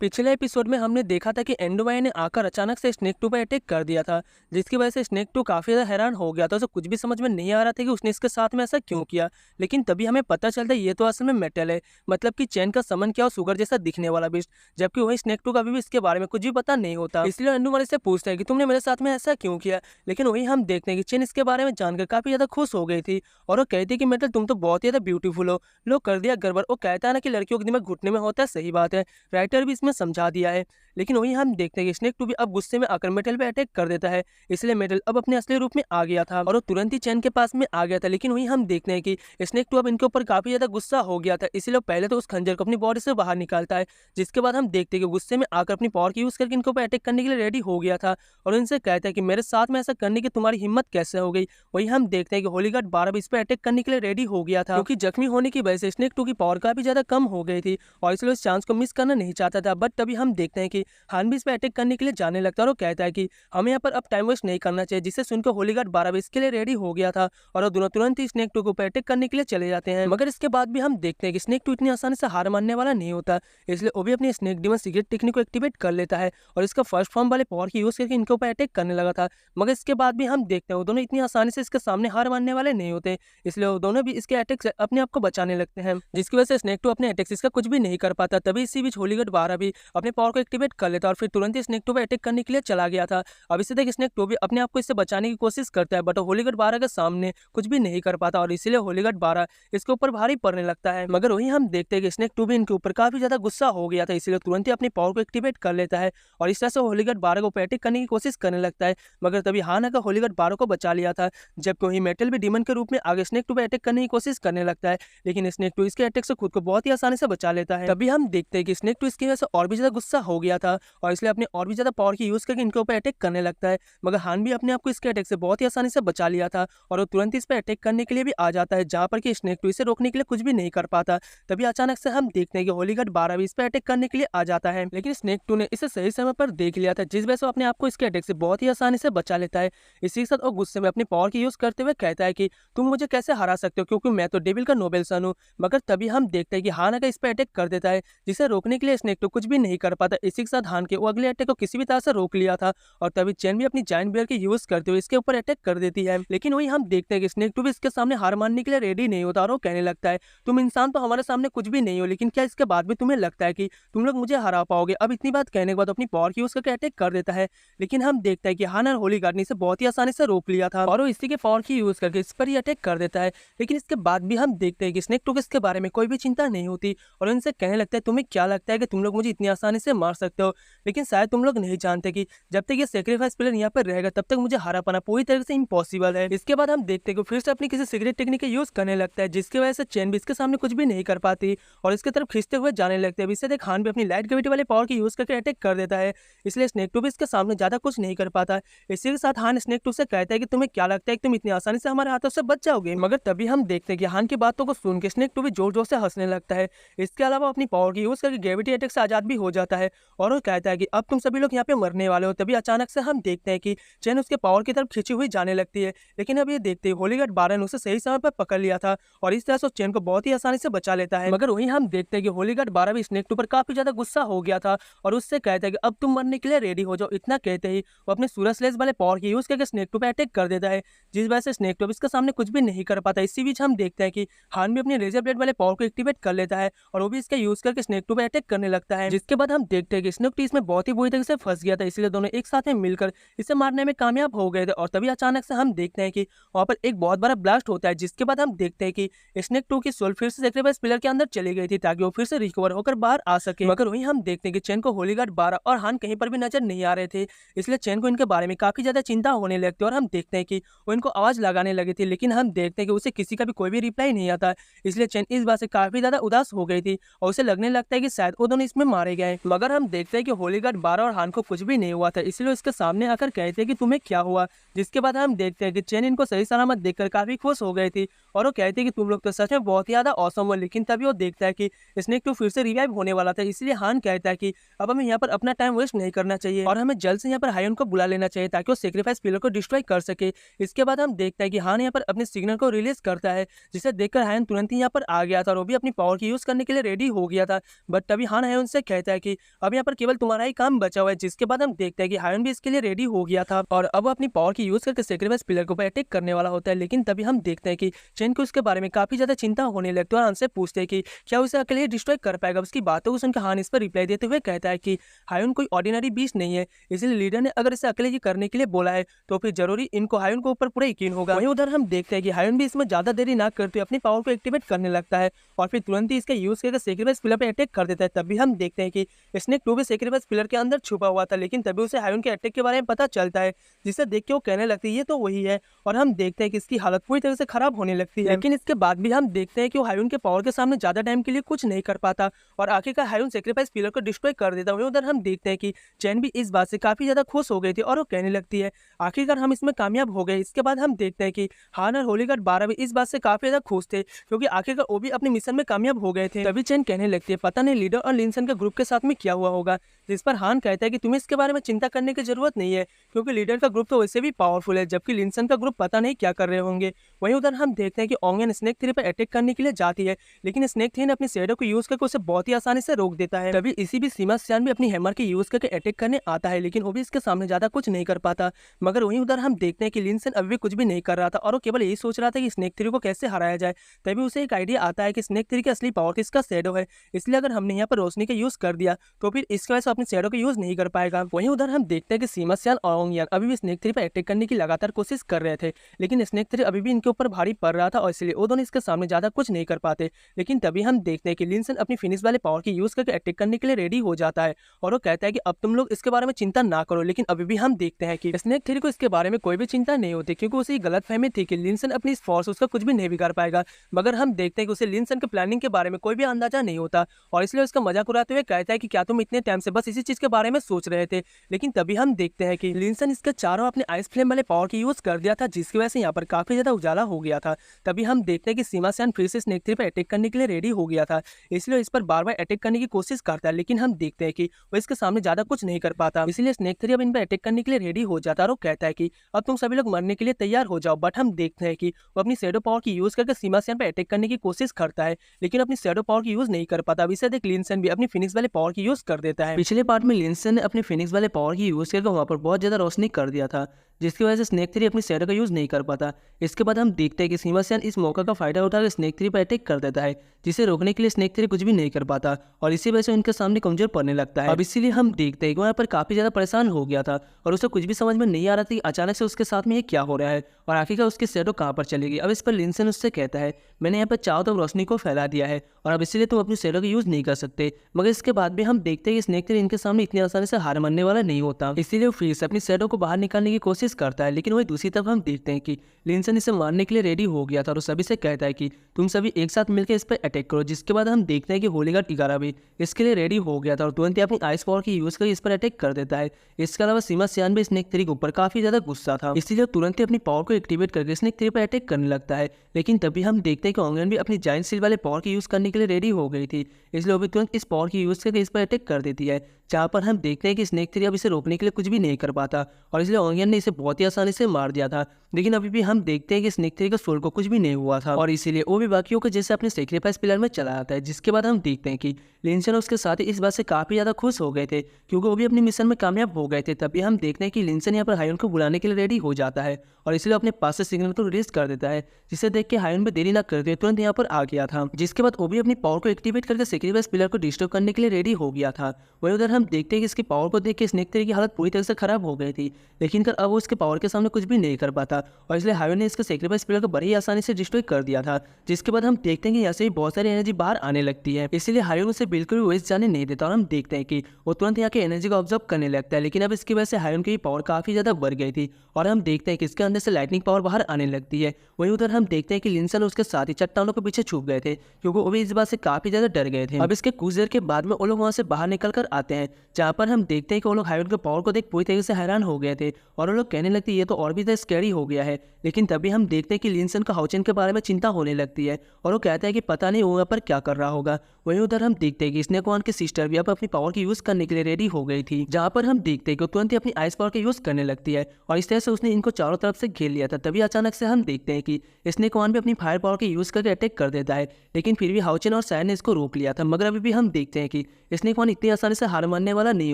पिछले एपिसोड में हमने देखा था कि एंडोमाई ने आकर अचानक से स्नेक टू पर अटैक कर दिया था, जिसकी वजह से स्नेक टू काफी ज्यादा हैरान हो गया था। उसे कुछ भी समझ में नहीं आ रहा था कि उसने इसके साथ में ऐसा क्यों किया। लेकिन तभी हमें पता चलता है ये तो असल में मेटल है, मतलब कि चैन का समन क्या और सुगर जैसा दिखने वाला बिस्ट। जबकि वही स्नेक टू का अभी भी इसके बारे में कुछ भी पता नहीं होता, इसलिए एंडोमाई से पूछता है कि तुमने मेरे साथ में ऐसा क्यों किया। लेकिन वही हम देखते हैं कि चैन इसके बारे में जानकर काफी ज्यादा खुश हो गई थी और वो कहती है कि मेटल तुम तो बहुत ही ज्यादा ब्यूटीफुल हो। लोग कर दिया गड़बड़। वो कहता है ना कि लड़कियों के दिमाग घुटने में होता है, सही बात है, राइटर भी इसमें समझा दिया है। लेकिन वहीं हम देखते हैं कि स्नेक टू भी अब गुस्से में आकर मेटल पे अटैक कर देता है। इसलिए मेटल अब अपने असली रूप में आ गया था और वो तुरंत ही चैन के पास में आ गया था। लेकिन वहीं हम देखते हैं कि स्नेक टू अब इनके ऊपर काफी ज्यादा गुस्सा हो गया था, इसलिए वो पहले तो उस खंजर को अपनी बॉडी से बाहर निकालता है। जिसके बाद हम देखते हैं कि गुस्से में आकर अपनी पावर की यूज करके इनके ऊपर अटैक करने के लिए रेडी हो गया था और इनसे कहता है कि मेरे साथ में ऐसा करने की तुम्हारी हिम्मत कैसे हो गई। वहीं हम देखते हैं कि होली गार्ड 12 भी इस पर अटैक करने के लिए रेडी हो गया था, क्योंकि जख्मी होने की वजह से स्नेक टू की पावर काफी ज्यादा कम हो गई थी और इसलिए उस चांस को मिस करना नहीं चाहता था। बट तभी हम देखते हैं कि हान भी इस पर अटैक करने के लिए जाने लगता है और वो कहता है कि हमें यहाँ पर अब टाइम वेस्ट नहीं करना चाहिए। जिससे सुनकर होली गार्ड 12 भी इसके लिए रेडी हो गया था और वो दोनों तुरंत ही स्नेक टू को अटैक करने के लिए चले जाते हैं। मगर इसके बाद भी हम देखते हैं कि स्नेक टू इतनी आसानी से हार मानने वाला नहीं होता, इसलिए वो भी अपनी स्नेक डिमन सीक्रेट टेक्निक को एक्टिवेट कर लेता है और इसका फर्स्ट फॉर्म वाले पावर की यूज करके इनके ऊपर अटैक करने लगा था। मगर इसके बाद भी हम देखते हैं वो दोनों इतनी आसानी से इसके सामने हार मानने वाले नहीं होते, इसलिए वो दोनों भी इसके अटैक से अपने आप को बचाने लगते हैं, जिसकी वजह से स्नेक टू अपने अटैक से इसका कुछ भी नहीं कर पाता। तभी इसी बीच होली गार्ड 12 भी अपने पावर को एक्टिवेट कर लेता और फिर तुरंत ही स्नेक टू पे अटैक करने के लिए चला गया था। अब इससे देख स्नेक टू भी अपने आप को इससे बचाने की कोशिश करता है, बट होली गार्ड 12 के सामने कुछ भी नहीं कर पाता और इसीलिए होली गार्ड 12 इसके ऊपर भारी पड़ने लगता है। मगर वहीं हम देखते हैं कि स्नेक टू भी इनके ऊपर काफी ज्यादा गुस्सा हो गया था, इसलिए तुरंत ही अपनी पावर को एक्टिवेट कर लेता है और इस तरह से होली गार्ड 12 को अटैक करने की कोशिश करने लगता है। मगर तभी हान आकर होली गार्ड 12 को बचा लिया था, जबकि वहीं मेटल भी डीमन के रूप में आगे स्नेक टू पे अटैक करने की कोशिश करने लगता है। लेकिन स्नेक टू इसके अटैक से खुद को बहुत ही आसानी से बचा लेता है। तभी हम देखते हैं कि स्नेक टू इसकी वजह से और भी ज्यादा गुस्सा हो गया था और इसलिए अपने और भी ज्यादा पावर की यूज करके इनके ऊपर अटैक करने लगता है। मगर हान भी अपने आप को इसके अटैक से बहुत ही आसानी से बचा लिया था और वो तुरंत इस पर अटैक करने के लिए भी आ जाता है, जहां पर कि स्नेक टू इसे रोकने के लिए कुछ भी नहीं कर पाता। तभी अचानक से हम देखते हैं कि होली गार्ड 12 भी इस पर अटैक करने के लिए आ जाता है, लेकिन स्नेक टू ने इसे सही समय पर देख लिया था, जिस वजह से वो अपने आप को इसके अटैक से बहुत ही आसानी से बचा लेता है। इसी के साथ वो गुस्से में अपनी पावर की यूज करते हुए कहता है कि तुम मुझे कैसे हरा सकते हो, क्योंकि मैं तो डेविल का नोबेल सन हूँ। मगर तभी हम देखते हैं कि हान अगर इस पर अटैक कर देता है, जिसे रोकने के लिए स्नेक टू कुछ भी नहीं कर पाता। इसी के साथ हान के वो अगले अटैक को किसी भी तरह से रोक लिया था और तभी चैन भी अपनी जायंट बियर की यूज करते हुए इसके ऊपर अटैक कर देती है। लेकिन वही हम देखते हैं कि स्नेक टू भी इसके सामने हार मानने के लिए रेडी नहीं होता और वो कहने लगता है तुम इंसान तो हमारे सामने कुछ भी नहीं हो, लेकिन क्या इसके बाद भी तुम्हें लगता है कि तुम लोग मुझे हरा पाओगे। अब इतनी बात कहने के बाद अपनी पावर की यूज करके अटैक कर देता है। लेकिन हम देखते हैं कि हान और होली गार्ड ने इसे बहुत ही आसानी से रोक लिया था और वो इसी के पावर की यूज करके इस पर ही अटैक कर देता है। लेकिन इसके बाद भी हम देखते हैं कि स्नेक टू को इसके बारे में कोई भी चिंता नहीं होती और इनसे कहने लगता है तुम्हें क्या लगता है कि तुम लोग मुझे इतनी आसानी से मार सकते हो। लेकिन शायद तुम लोग नहीं जानते कि जब तक ये सेक्रीफाइस प्लेयर यहाँ पर रहेगा तब तक मुझे हरा पाना पूरी तरह से इम्पॉसिबल है। इसके बाद हम देखते हैं कि फिर से अपनी किसी सीक्रेट टेक्निक का यूज करने लगता है, जिसकी वजह से चैन भी इसके सामने कुछ भी नहीं कर पाती और इसके तरफ खींचते हुए जाने लगते हैं। इससे देख हान भी अपनी लाइट ग्रेविटी वाले पावर की यूज करके अटैक कर देता है, इसलिए स्नेक टू भी इसके सामने ज्यादा कुछ नहीं कर पाता। इसी के साथ हान स्नेक टू से कहता है कि तुम्हें क्या लगता है कि तुम इतनी आसानी से हमारे हाथों से बच जाओगे। मगर तभी हम देखते हैं कि हान की बातों को सुन के स्नेक टू भी जोर जोर से हंसने लगता है। इसके अलावा अपनी पावर की यूज करके ग्रेविटी अटैक से आजाद भी हो जाता है और वो कहता है कि अब तुम सभी लोग यहाँ पे मरने वाले हो। तभी अचानक से हम देखते हैं कि चैन उसके पावर की तरफ खींची हुई जाने लगती है। लेकिन अब ये देखते ही होली गार्ड 12 ने उसे सही समय पर पकड़ लिया था और इस तरह से चैन को बहुत ही आसानी से बचा लेता है। मगर वहीं हम देखते हैं कि होली गार्ड 12 भी स्नेक टू पर काफी ज्यादा गुस्सा हो गया था और उससे कहता है कि अब तुम मरने के लिए रेडी हो जाओ। इतना कहते ही वो अपने सूरज स्लेज वाले पावर की यूज करके स्नेक टू पे अटैक कर देता है, जिस वजह से स्नेक टू इसके सामने कुछ भी नहीं कर पाता। इसी बीच हम देखते हैं कि हान भी अपने रेजर ब्लेड वाले पावर को एक्टिवेट कर लेता है और वो भी इसका यूज करके स्नेक टू पे अटैक करने लगता है। जिसके बाद हम देखते हैं कि स्नेक टू इसमें बहुत ही बुरी तरह से फंस गया था, इसलिए दोनों एक साथ में मिलकर इसे मारने में कामयाब हो गए थे। और तभी अचानक से हम देखते हैं कि वहाँ पर एक बहुत बड़ा ब्लास्ट होता है, जिसके बाद हम देखते हैं कि स्नेक टू की सोल फिर से सेक्रीफाइस पिलर के अंदर चली गई थी ताकि वो फिर से रिकवर होकर बाहर आ सके। मगर वहीं हम देखते हैं कि चैन को होली गार्ड 12 और हान कहीं पर भी नजर नहीं आ रहे थे, इसलिए चैन को इनके बारे में काफी ज्यादा चिंता होने लगती है और हम देखते हैं कि वो इनको आवाज लगाने लगी थी। लेकिन हम देखते हैं कि उसे किसी का भी कोई भी रिप्लाई नहीं आता, इसलिए चैन इस बात से काफी ज्यादा उदास हो गई थी और उसे लगने लगता है कि शायद वो दोनों इसमें मारे गए। मगर हम देखते देखते हैं कि होली गार्ड 12 और हान को कुछ भी नहीं हुआ था, इसलिए उसके सामने आकर कहते हैं कि तुम्हें क्या हुआ। जिसके बाद हम देखते हैं कि चेन इनको सही सलामत देखकर काफी खुश हो गई थी और वो कहती है कि तुम लोग तो सच में बहुत ही ज्यादा औसम हो। लेकिन तभी वो देखता है कि स्नेक टू फिर से रिवाइव होने वाला था, इसलिए हान कहता है कि अब हमें यहाँ पर अपना टाइम वेस्ट नहीं करना चाहिए और हमें जल्द से यहाँ पर हायन को बुला लेना चाहिए ताकि वो सेक्रीफाइस पिलर को डिस्ट्रॉय कर सके। इसके बाद हम देखते हैं कि हान यहाँ पर अपने सिग्नल को रिलीज करता है, जिसे देखकर हायन तुरंत ही यहाँ पर आ गया था और वो भी अपनी पावर की यूज करने के लिए रेडी हो गया था। बट तभी हान हायन से कहता है कि अब यहाँ पर केवल तुम्हारा ही काम बचा हुआ है। जिसके बाद हम देखते हैं कि हायन भी इसके लिए रेडी हो गया था और अब वो अपनी पावर की यूज करके सेक्रीफाइस पिलर के ऊपर अटैक करने वाला होता है। लेकिन तभी हम देखते हैं कि चेन को उसके बारे में काफी ज्यादा चिंता होने लगती है और हमसे पूछते हैं कि क्या उसे अकेले ही डिस्ट्रॉय कर पाएगा। उसकी बातों को सुनकर हान इस पर रिप्लाई देते हुए कहता है कि हायन कोई ऑर्डिनरी बीस्ट नहीं है, इसलिए लीडर ने अगर इसे अकेले ही करने के लिए बोला है तो फिर जरूरी इनको हायन को ऊपर पूरा यकीन होगा। वहीं उधर हम देखते हैं कि हायन भी इसमें ज्यादा देरी ना करते अपनी पावर को एक्टिवेट करने लगता है और फिर तुरंत ही इसका यूज करके सेक्रीफाइस पिलर पे अटैक कर देता है। तभी हम देखते हैं कि स्नेक टू भी सेक्रीफाइस पिलर के अंदर छुपा हुआ था, लेकिन तभी उसे हायन के अटैक के बारे में पता चलता है, जिसे देख के वो कहने लगती है ये तो वही है और हम देखते हैं कि इसकी हालत पूरी तरह से खराब होने लगती है। लेकिन इसके बाद भी हम देखते हैं कि वो हायन के पावर के सामने ज्यादा टाइम के लिए कुछ नहीं कर पाता और आखिरकार हायन सेक्रीफाइस पिलर को डिस्ट्रॉय कर देता है। उधर हम देखते हैं कि चैन भी इस बात से काफी ज्यादा खुश हो गई थी और वो कहने लगती है आखिरकार हम इसमें कामयाब हो गए। इसके बाद हम देखते हैं कि हान और होली गार्ड 12 भी इस बात से काफी ज्यादा खुश थे क्योंकि आखिरकार वो भी अपने मिशन में कामयाब हो गए थे। तभी चैन कहने लगती है पता नहीं लीडर और लिंसन के ग्रुप के साथ में क्या हुआ होगा, जिस पर हान कहता है कि तुम्हें इसके बारे में चिंता करने की जरूरत नहीं है क्योंकि लीडर का ग्रुप तो वैसे भी पावरफुल है, जबकि लिंसन का ग्रुप पता नहीं क्या कर रहे होंगे। वहीं उधर हम देखते हैं कि ओंगन स्नेक थ्री पर अटैक करने के लिए जाती है, लेकिन स्नेक थ्री ने अपनी शैडो को यूज करके उसे बहुत ही आसानी से रोक देता है। तभी इसी भी सीमा सियान भी अपनी हैमर के यूज करके अटैक करने आता है, लेकिन वो भी इसके सामने ज्यादा कुछ नहीं कर पाता। मगर वहीं उधर हम देखते हैं कि लिंसन अभी भी कुछ भी नहीं कर रहा था और वो केवल यही सोच रहा था कि स्नेक थ्री को कैसे हराया जाए। तभी उसे एक आइडिया आता है कि स्नेक थ्री की असली पावर तो इसका शैडो है, इसलिए अगर हमने यहाँ पर रोशनी का यूज कर दिया तो फिर इसकी वजह से अपने शैडो का यूज नहीं कर पाएगा। वहीं उधर हम देखते हैं कि सीमा सियान और ओंगियान अभी भी स्नेक थ्री पर अटैक करने की लगातार कोशिश कर रहे थे, लेकिन स्नेक थ्री अभी भी इनके ऊपर भारी पड़ रहा था और इसलिए वो दोनों इसके सामने ज्यादा कुछ नहीं कर पाते। लेकिन तभी हम देखते हैं कि लिंसन अपनी फिनिश वाले पावर की यूज करके अटैक करने के लिए रेडी हो जाता है और वो कहता है कि अब तुम लोग इसके बारे में चिंता ना करो। लेकिन अभी भी हम देखते हैं कि स्नेक थ्री को इसके बारे में कोई भी चिंता नहीं होती क्योंकि उसे गलत फहमी थी कि लिंसन अपनी इस फोर्स उसका कुछ भी नहीं बिगाड़ पाएगा। मगर हम देखते हैं कि उसे लिंसन के प्लानिंग के बारे में कोई भी अंदाजा नहीं होता और इसलिए उसका मजाक उड़ाते हुए कहता है कि क्या तुम इतने टाइम से बस इसी चीज के बारे में सोच रहे थे। लेकिन तभी हम देखते हैं कि लिंसन इसके चारों अपने आइस फ्लेम वाले पावर की यूज कर दिया था, जिसकी वजह से यहाँ पर काफी ज्यादा उजाला हो गया था। तभी हम देखते हैं कि सीमा सियान फिर से स्नेक थ्री पर अटैक करने के लिए रेडी हो गया था, इसलिए इस पर बार बार अटैक करने की कोशिश करता है, लेकिन हम देखते हैं कि वो इसके सामने ज्यादा कुछ नहीं कर पाता। इसलिए स्नेक थ्री अब इन पर अटैक करने के लिए रेडी हो जाता है और वो कहता है कि अब तुम सभी लोग मरने के लिए तैयार हो जाओ। बट हम देखते हैं कि वो अपनी शैडो पावर की यूज करके सीमा सियान पर अटैक करने की कोशिश करता है, लेकिन अपनी शैडो पावर की यूज नहीं कर पाता। अब इसे देख लिंसन भी अपनी फिनिक्स वाले पावर की यूज कर देता है। पिछले पार्ट में लिंसन ने अपने फिनिक्स वाले पावर की यूज करके वहां पर बहुत ज्यादा रोशनी कर दिया था, जिसकी वजह से स्नेक थ्री अपनी शैडो का यूज नहीं कर पाता। इसके बाद हम देखते हैं कि सीमा सियान इस मौका का फायदा उठाकर स्नेक थ्री पर अटैक कर देता है, जिसे रोकने के लिए स्नेक थ्री कुछ भी नहीं कर पाता और इसी वजह से उनके सामने कमजोर पड़ने लगता है। अब इसीलिए हम देखते हैं कि वहाँ पर काफी ज्यादा परेशान हो गया था और उसे कुछ भी समझ में नहीं आ रहा था कि अचानक से उसके साथ में ये क्या हो रहा है और आखिरकार उसकी शैडो कहाँ पर चलेगी। अब इस पर लिंसन उससे कहता है मैंने यहाँ पर चारों तरफ रोशनी को फैला दिया है और अब इसीलिए तुम अपनी शैडो का यूज नहीं कर सकते। मगर इसके बाद भी हम देखते हैं कि स्नेक थ्री इनके सामने इतनी आसानी से हार मानने वाला नहीं होता, इसीलिए वो फिर से अपनी शैडो को बाहर निकालने की कोशिश करता है। लेकिन वही दूसरी तरफ हम देखते हैं कि लिंसन इसे मारने के लिए रेडी हो गया था और सभी से कहता है कि तुम सभी एक साथ मिलकर इस पर अटैक करो। जिसके बाद हम देखते हैं कि होली गार्ड 11 भी इसके लिए रेडी हो गया था और तुरंत ही अपनी आइस पावर की यूज करके इस पर अटैक कर देता है। इसके अलावा सीमा सियान भी स्नेक थ्री के ऊपर काफी ज्यादा गुस्सा था, इसलिए तुरंत ही अपनी पावर को एक्टिवेट करके स्नेक थ्री पर अटैक करने लगता है। लेकिन तभी हम देखते हैं कि ओंगन भी अपनी जायंट सील वाले पावर की यूज करने के लिए रेडी हो गई थी, इसलिए वो भी तुरंत इस पावर की यूज करके इस पर अटैक कर देती है, जहाँ पर हम देखते हैं कि स्नेक थ्री अब इसे रोकने के लिए कुछ भी नहीं कर पाता और इसलिए ओंगियन ने इसे बहुत ही आसानी से मार दिया था। लेकिन अभी भी हम देखते हैं कि स्नेक थ्री का सोल को कुछ भी नहीं हुआ था और इसीलिए वो भी बाकियों के जैसे अपने सेक्रीफाइस पिलर में चला आता है। जिसके बाद हम देखते हैं कि लिंसन उसके साथ इस बात से काफी ज्यादा खुश हो गए थे क्योंकि वो भी अपने मिशन में कामयाब हो गए थे। तभी हम देखते हैं कि लिंसन यहाँ पर हायन को बुलाने के लिए रेडी हो जाता है और इसलिए अपने पास से सिग्नल को रिलीज कर देता है, जिसे देख के हायन में देरी न करते तुरंत यहाँ पर आ गया था। जिसके बाद वो भी अपनी पावर को एक्टिवेट करके सेक्रीफाइस पिलर को डिस्ट्रॉय करने के लिए रेडी हो गया था। वही उधर हम देखते हैं कि इसकी पावर को देख के स्नेक थ्री की हालत पूरी तरह से खराब हो गई थी, लेकिन अब वो उसके पावर के सामने कुछ भी नहीं कर पाता और इसलिए हायोन ने इसके सेक्रीफाइस पिलर को बड़ी आसानी से डिस्ट्रॉय कर दिया था। जिसके बाद हम देखते हैं कि यहाँ से भी बहुत सारी एनर्जी बाहर आने लगती है, इसीलिए हायोन उसे बिल्कुल भी वेस्ट जाने नहीं देता और हम देखते हैं कि वो तुरंत यहाँ के एनर्जी को ऑब्जर्व करने लगता है। लेकिन अब इसकी वजह से हायोन की पावर काफी ज्यादा बढ़ गई थी और हम देखते हैं कि इसके अंदर से लाइटनिंग पावर बाहर आने लगती है। वहीं उधर हम देखते हैं कि लिंसन उसके साथ ही चट्टानों के पीछे छुप गए थे क्योंकि वो भी इस बात से काफी ज्यादा डर गए थे। अब इसके कुछ देर के बाद में वो लोग वहां से बाहर निकल कर आते हैं, जहाँ पर हम देखते हैं कि वो लोग हायोन के पावर को देख पूरी तरीके से हैरान हो गए थे और वो लोग कहने लगते हैं ये तो और भी ज्यादा स्कैरी हो गया है। लेकिन तभी हम देखते हैं कि लिंसन का हाउचेन के बारे में चिंता होने लगती है और वो कहता है कि पता नहीं वो यहाँ पर क्या कर रहा होगा। वहीं उधर हम देखते हैं कि स्नेक वन की सिस्टर भी अब अपनी पावर की यूज करने के लिए रेडी हो गई थी, जहाँ पर हम देखते हैं कि वो तुरंत ही अपनी आइस पावर का यूज करने लगती है और इस तरह से उसने इनको चारों तरफ से घेर लिया था। तभी अचानक से हम देखते हैं कि स्नेक वन भी अपनी फायर पावर की यूज करके अटैक कर देता है, लेकिन फिर भी हाउचेन और सायन ने इसको रोक लिया था। मगर अभी भी हम देखते हैं कि स्नेक वन इतनी आसानी से हार मानने वाला नहीं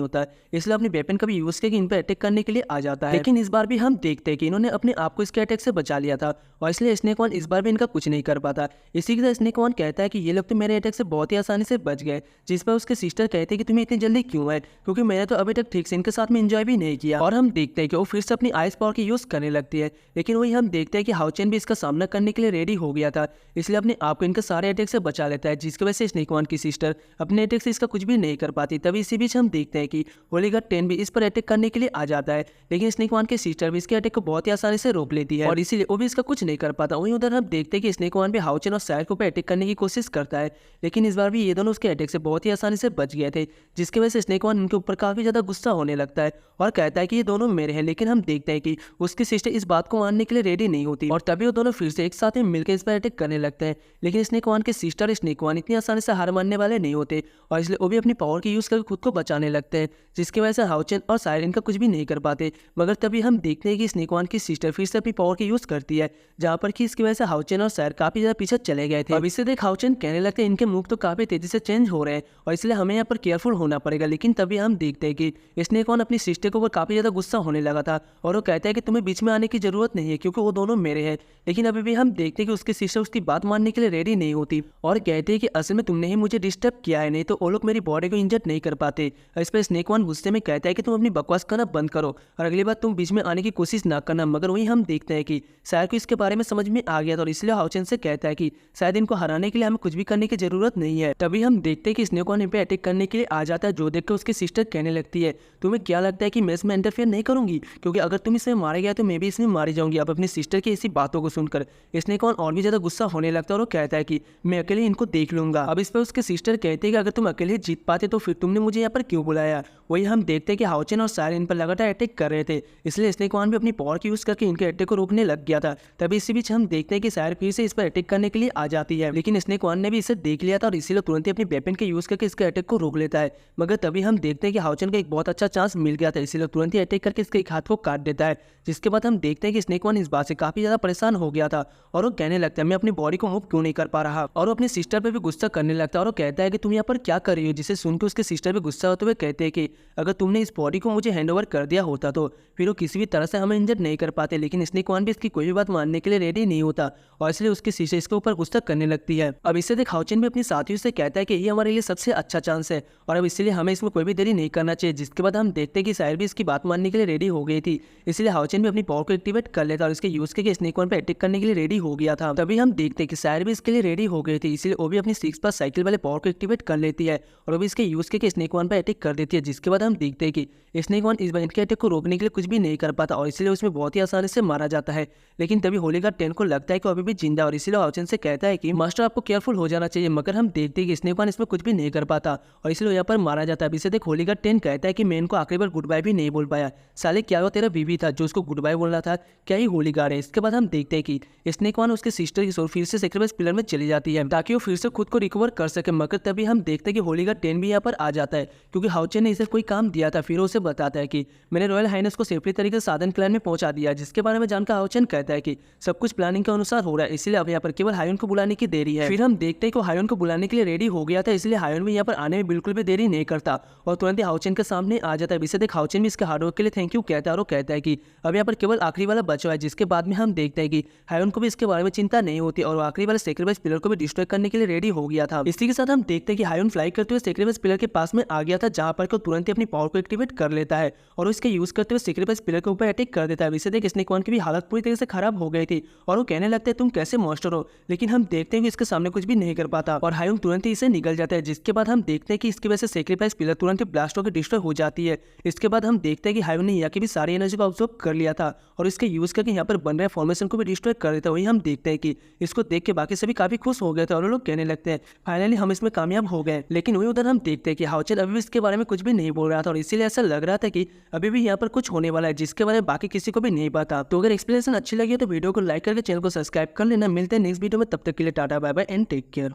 होता, इसलिए अपनी वेपन का भी यूज करके इन पर अटैक करने के लिए आ जाता है। लेकिन इस बार भी हम देखते हैं कि इन्होंने अपने आप को इसके अटैक से बचा लिया था और इसलिए स्नेक वन इस बार भी इनका कुछ नहीं कर पाता। इसी के साथ स्नेक वन कहता है कि ये लोग तो मेरे अटैक से बहुत ही आसानी से बच गए, जिस पर उसके सिस्टर कहते हैं कि तुम्हें इतनी जल्दी क्यों है, क्योंकि मैंने तो अभी तक ठीक से इनके साथ में एंजॉय भी नहीं किया। और हम देखते हैं कि वो फिर से अपनी आइस पावर की यूज करने लगती है, लेकिन वही हम देखते हैं कि हाउचेन भी इसका सामना करने के लिए रेडी हो गया था, इसलिए अपने आप को इनके सारे अटैक से बचा लेता है, जिसकी वजह से स्नेक वन की सिस्टर अपने अटैक से इसका कुछ भी नहीं कर पाती। तभी इसी बीच हम देखते हैं कि होलीगा 10 भी इस पर अटैक करने के लिए आ जाता है, लेकिन स्नेक वन की सिस्टर भी इसके अटैक को बहुत ही आसानी से रोक लेती है और इसीलिए वो भी इसका कुछ नहीं कर पाता। वहीं उधर हम देखते हैं कि स्नेक वन भी हाउचेन और सायर को अटैक करने की कोशिश करता है, लेकिन इस बार भी ये दोनों उसके अटैक से बहुत ही आसानी से बच गए थे, जिसकी वजह से स्नेक वन उनके ऊपर काफी ज्यादा गुस्सा होने लगता है और कहता है कि ये दोनों मेरे हैं। लेकिन हम देखते हैं कि उसकी सिस्टर इस बात को मानने के लिए रेडी नहीं होती और तभी वो दोनों फिर से एक साथ में मिलकर इस पर अटैक करने लगते हैं। लेकिन स्नेक वन के सिस्टर स्नेक वन इतनी आसानी से हार मानने वाले नहीं होते और इसलिए वो भी अपनी पावर की यूज करके खुद को बचाने लगते हैं, जिसकी वजह से हाउचेन और सायर इनका कुछ भी नहीं कर पाते। मगर तभी हम देखते हैं कि स्नेक वन की सिस्टर फिर से अपनी पावर की यूज करती है, जहाँ पर कि इसकी वजह से हाउचेन और सायर काफी ज्यादा पीछे चले गए थे। अब इससे देख हाउचेन कहने लगते हैं इनके मूव तो काफी तेजी से चेंज हो रहे हैं और इसलिए हमें यहाँ पर केयरफुल होना पड़ेगा। लेकिन तभी हम देखते हैं कि स्नेक वन अपनी सिस्टर के ऊपर काफी ज्यादा गुस्सा होने लगा था और वो कहता है कि तुम्हें बीच में आने की जरूरत नहीं है क्योंकि वो दोनों मेरे हैं। लेकिन अभी भी हम देखते हैं कि उसकी सिस्टर उसकी बात मानने के लिए रेडी नहीं होती और कहते हैं कि असल में तुमने ही मुझे डिस्टर्ब किया है, नहीं तो वो लोग मेरी बॉडी को इंजर्ड नहीं कर पाते। इस पर स्नेक वन गुस्से में कहता है कि तुम अपनी बकवास करना बंद करो और अगली बार तुम बीच में आने की कोशिश ना करना। मगर वहीं हम देखते हैं कि शायद को इसके बारे में समझ में आ गया था और इसलिए हाउचेन से कहता है कि शायद इनको हराने के लिए हमें कुछ भी करने की जरूरत नहीं है। तभी हम देखते हैं कि स्नेक वन इन पे अटैक करने के लिए आ जाता है, जो देखकर उसकी सिस्टर कहने लगती है तुम्हें क्या लगता है कि मैं इसमें इंटरफेयर नहीं करूंगी, क्योंकि अगर तुम इसमें मारे गया तो मैं भी इसमें मारी जाऊंगी। अब अपनी सिस्टर की ऐसी बातों को सुनकर स्नेक वन और भी ज्यादा गुस्सा होने लगता है और वो कहता है कि मैं अकेले इनको देख लूंगा। अब इस पर उसके सिस्टर कहते हैं कि अगर तुम अकेले जीत पाते तो फिर तुमने मुझे यहाँ पर क्यों बुलाया। वही हम देखते हैं कि हाउचेन और सायर इन पर लगातार अटैक कर रहे थे, इसलिए स्नेक वन भी अपनी पावर की यूज करके इनके अटैक को रोकने लग गया था। तभी इसी बीच हम देखते हैं कि सायर फिर से इस पर अटैक करने के लिए आ जाती है, लेकिन स्नेक वन ने भी इसे देख लिया था और इसीलिए तुरंत ही अपनी वेपन के यूज करके इसके अटैक को रोक लेता है। मगर तभी हम देखते हैं कि हाउचेन का एक बहुत अच्छा चांस मिल गया था, इसीलिए तुरंत ही अटैक करके इसके एक हाथ को काट देता है। जिसके बाद हम देखते हैं कि स्नेक वन इस बात से काफी ज्यादा परेशान हो गया था और वो कहने लगता है मैं अपनी बॉडी को मूव क्यों नहीं कर पा रहा, और वो अपनी सिस्टर पे भी गुस्सा करने लगता है और वो कहता है कि तुम यहाँ पर क्या कर रही हो। जिसे सुनकर उसके सिस्टर भी गुस्सा होते हुए कहते हैं कि अगर तुमने इस बॉडी को मुझे हैंड ओवर कर दिया होता तो फिर वो किसी भी तरह से हमें इंजर नहीं कर पाते। लेकिन स्नेक वन भी इसकी कोई भी बात मानने के लिए रेडी नहीं होता और इसलिए उसकी सिस्टर इसके ऊपर गुस्सा करने लगती है। अब इससे देख हाउचेन भी अपनी साथियों से कहता है कि ये हमारे लिए सबसे अच्छा चांस है और अब इसलिए हमें इसमें कोई भी देरी नहीं करना चाहिए। जिसके बाद हम देखते हैं कि सायर भी इसकी बात मानने के लिए रेडी हो गई थी, इसलिए हाउचेन भी अपनी पावर को एक्टिवेट कर लेता और इसके यूज करके स्नेक वन पर अटैक करने के लिए रेडी हो गया था। तभी हम देखते हैं कि सायर भी इसके लिए रेडी हो गई थी, इसलिए वो भी अपनी 6 साइकिल वाले पावर को एक्टिवेट कर लेती है और वो भी इसके यूज करके स्नेक वन पर अटैक कर देती है। जिसके बाद हम देखते हैं कि स्नेक वन इस बार इनके अटैक को रोकने के लिए कुछ भी नहीं कर पाता और इसलिए उसमें बहुत ही आसानी से मारा जाता है। लेकिन तभी होलीगा 10 को लगता है कि वो अभी भी जिंदा और इसलिए हाउचेन से कहता है कि मास्टर आपको केयरफुल हो जाना चाहिए। मगर हम देखते हैं कि स्नेक वन इसमें कुछ भी नहीं कर पाता और इसलिए यहाँ पर मारा जाता है। इसे देख होलीगा 10 कहता है कि मैं इनको आखिरी बार गुड बाय भी नहीं बोल पाया, साले क्या वो तेरा बीवी था जो उसको गुड बाय बोलना था, क्या ही होलीगार्ड है। इसके बाद हम देखते हैं कि स्नेक वन उसके सिस्टर की सोल फिर से सेक्रेबस पिलर में चली जाती है ताकि वो फिर से खुद को रिकवर कर सके। मगर तभी हम देखते हैं कि होलीगा 10 भी यहाँ पर आ जाता है क्योंकि हाउचेन ने इसे कोई काम दिया था। फिर उसे बताता है कि मैंने रॉयल हाइनेस को सेफ्टी तरीके से साधन क्लैन में पहुंचा दिया, जिसके बारे में जानकर हाउचेन कहता है कि सब कुछ प्लानिंग के अनुसार हो रहा है, इसलिए अब यहाँ पर केवल हायोन को बुलाने की देरी है। फिर हम देखते हैं कि हायोन को बुलाने के लिए रेडी हो गया था, इसलिए हायोन भी यहाँ पर आने में बिल्कुल भी देरी नहीं करता और तुरंत ही हाउचेन के सामने आ जाता है। इसे देख हाउचेन भी इसके हार्डवर्क के लिए थैंक यू कहता है और वो कहता है कि अब यहाँ पर केवल आखिरी वाला बचा है। जिसके बाद में हम देखते हैं कि हायोन को भी इसके बारे में चिंता नहीं होती और आखिरी वाले सेक्रेबस पिलर को भी डिस्ट्रॉय करने के लिए रेडी हो गया था। इसी के साथ हम देखते हैं कि हायोन फ्लाई करते हुए सेक्रेबस पिलर के पास में आ गया था, जहां पर तुरंत ही अपनी पावर को एक्टिवेट कर लेता है और उसके यूज करते हुए सेक्रेबस पिलर के ऊपर अटैक कर देता है। इसे देख स्नेक वन की भी हालत पूरी तरह से खराब हो गई थी और वो कहने लगते हैं तुम कैसे मॉन्स्टर हो, लेकिन हम देखते हैं कि इसके सामने कुछ भी नहीं कर पाता और हायुंग तुरंत ही इसे निकल जाता है। जिसके बाद हम देखते हैं कि इसकी वजह से सेक्रीफाइस पिलर तुरंत ही ब्लास्ट होकर डिस्ट्रॉय हो जाती है। इसके बाद हम देखते हैं कि हायुंग ने यहाँ की भी सारी एनर्जी को ऑब्जर्व कर लिया था और इसके यूज करके यहाँ पर बन रहे फॉर्मेशन को भी डिस्ट्रॉय कर देता है। वहीं हम देखते हैं कि इसको देख के बाकी सभी काफी खुश हो गए थे और वो लोग कहने लगते हैं फाइनली हम इसमें कामयाब हो गए। लेकिन वही उधर हम देखते हैं कि हाउचेन अभी भी इसके बारे में कुछ भी नहीं बोल रहा था और इसीलिए ऐसा लग रहा था कि अभी भी यहाँ पर कुछ होने वाला है जिसके बारे में बाकी किसी को भी नहीं पता। तो अगर एक्सप्लेनेशन अच्छी लगी तो वीडियो को लाइक करके चैनल को सब्सक्राइब कर लेना। मिलते हैं नेक्स्ट वीडियो में, तब तक के लिए tata bye bye and take care.